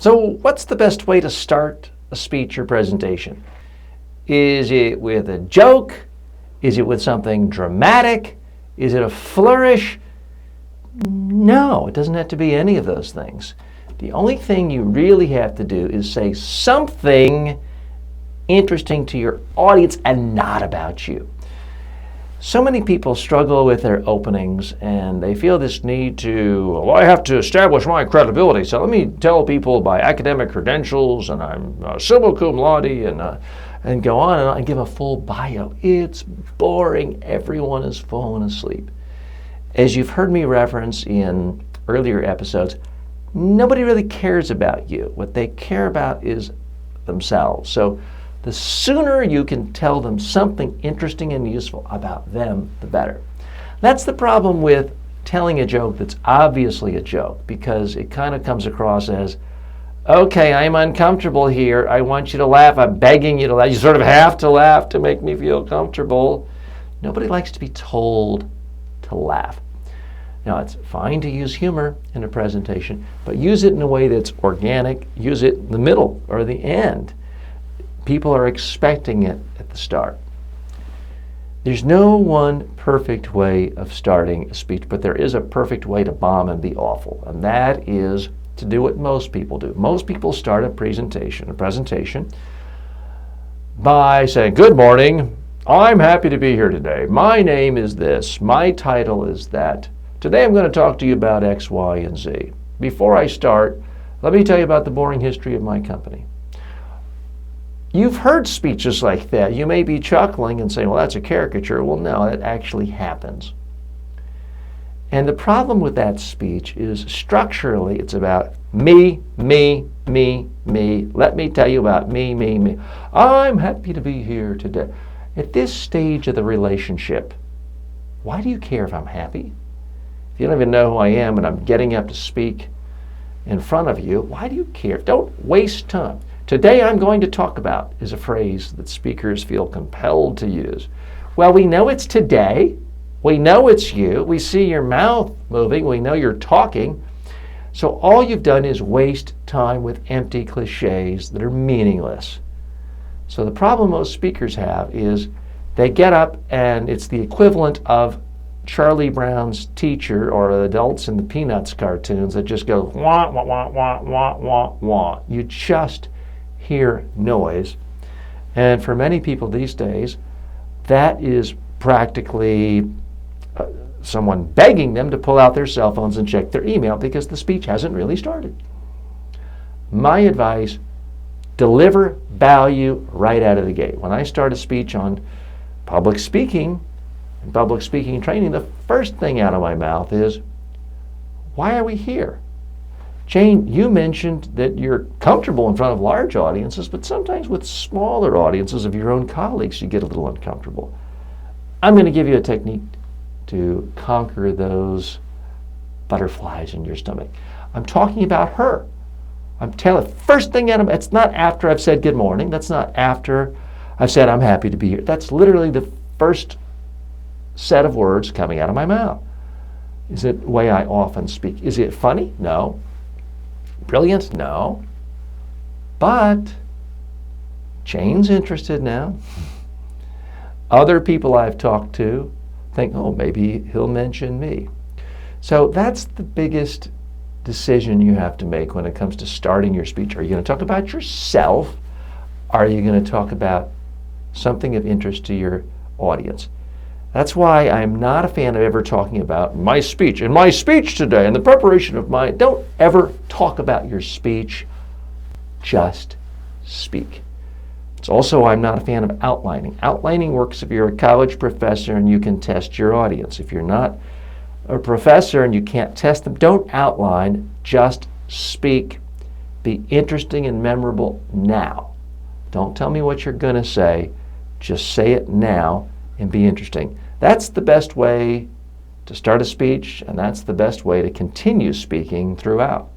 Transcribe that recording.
So what's the best way to start a speech or presentation? Is it with a joke? Is it with something dramatic? Is it a flourish? No, it doesn't have to be any of those things. The only thing you really have to do is say something interesting to your audience and not about you. So many people struggle with their openings and they feel this need to, well, I have to establish my credibility, so let me tell people my academic credentials and I'm summa cum laude and go on and give a full bio. It's boring. Everyone is falling asleep. As you've heard me reference in earlier episodes, nobody really cares about you. What they care about is themselves. So the sooner you can tell them something interesting and useful about them, the better. That's the problem with telling a joke that's obviously a joke, because it kind of comes across as, okay, I'm uncomfortable here. I want you to laugh. I'm begging you to laugh. You sort of have to laugh to make me feel comfortable. Nobody likes to be told to laugh. Now, it's fine to use humor in a presentation, but use it in a way that's organic. Use it in the middle or the end. People are expecting it at the start. There's no one perfect way of starting a speech, but there is a perfect way to bomb and be awful, and that is to do what most people do. Most people start a presentation by saying, good morning, I'm happy to be here today. My name is this, my title is that. Today I'm going to talk to you about X, Y, and Z. Before I start, let me tell you about the boring history of my company. You've heard speeches like that. You may be chuckling and saying, well, that's a caricature. Well, no, it actually happens. And the problem with that speech is structurally it's about me, me, me, me. Let me tell you about me, me, me. I'm happy to be here today. At this stage of the relationship, why do you care if I'm happy? If you don't even know who I am and I'm getting up to speak in front of you, why do you care? Don't waste time. Today I'm going to talk about is a phrase that speakers feel compelled to use. Well, we know it's today. We know it's you. We see your mouth moving. We know you're talking. So all you've done is waste time with empty cliches that are meaningless. So the problem most speakers have is they get up and it's the equivalent of Charlie Brown's teacher or the adults in the Peanuts cartoons that just go wah, wah, wah, wah, wah, wah, wah. You just hear noise. And for many people these days, that is practically someone begging them to pull out their cell phones and check their email because the speech hasn't really started. My advice, deliver value right out of the gate. When I start a speech on public speaking and public speaking training, the first thing out of my mouth is, why are we here? Jane, you mentioned that you're comfortable in front of large audiences, but sometimes with smaller audiences of your own colleagues, you get a little uncomfortable. I'm going to give you a technique to conquer those butterflies in your stomach. I'm talking about her. I'm telling first thing out of it's not after I've said good morning. That's not after I've said I'm happy to be here. That's literally the first set of words coming out of my mouth. Is it the way I often speak? Is it funny? No. Brilliant? No. But Jane's interested now. Other people I've talked to think, oh, maybe he'll mention me. So that's the biggest decision you have to make when it comes to starting your speech. Are you going to talk about yourself? Are you going to talk about something of interest to your audience? That's why I'm not a fan of ever talking about my speech. In my speech today, in the preparation of my, don't ever talk about your speech. Just speak. It's also, I'm not a fan of outlining. Outlining works if you're a college professor and you can test your audience. If you're not a professor and you can't test them, don't outline, just speak. Be interesting and memorable now. Don't tell me what you're going to say. Just say it now and be interesting. That's the best way to start a speech, and that's the best way to continue speaking throughout.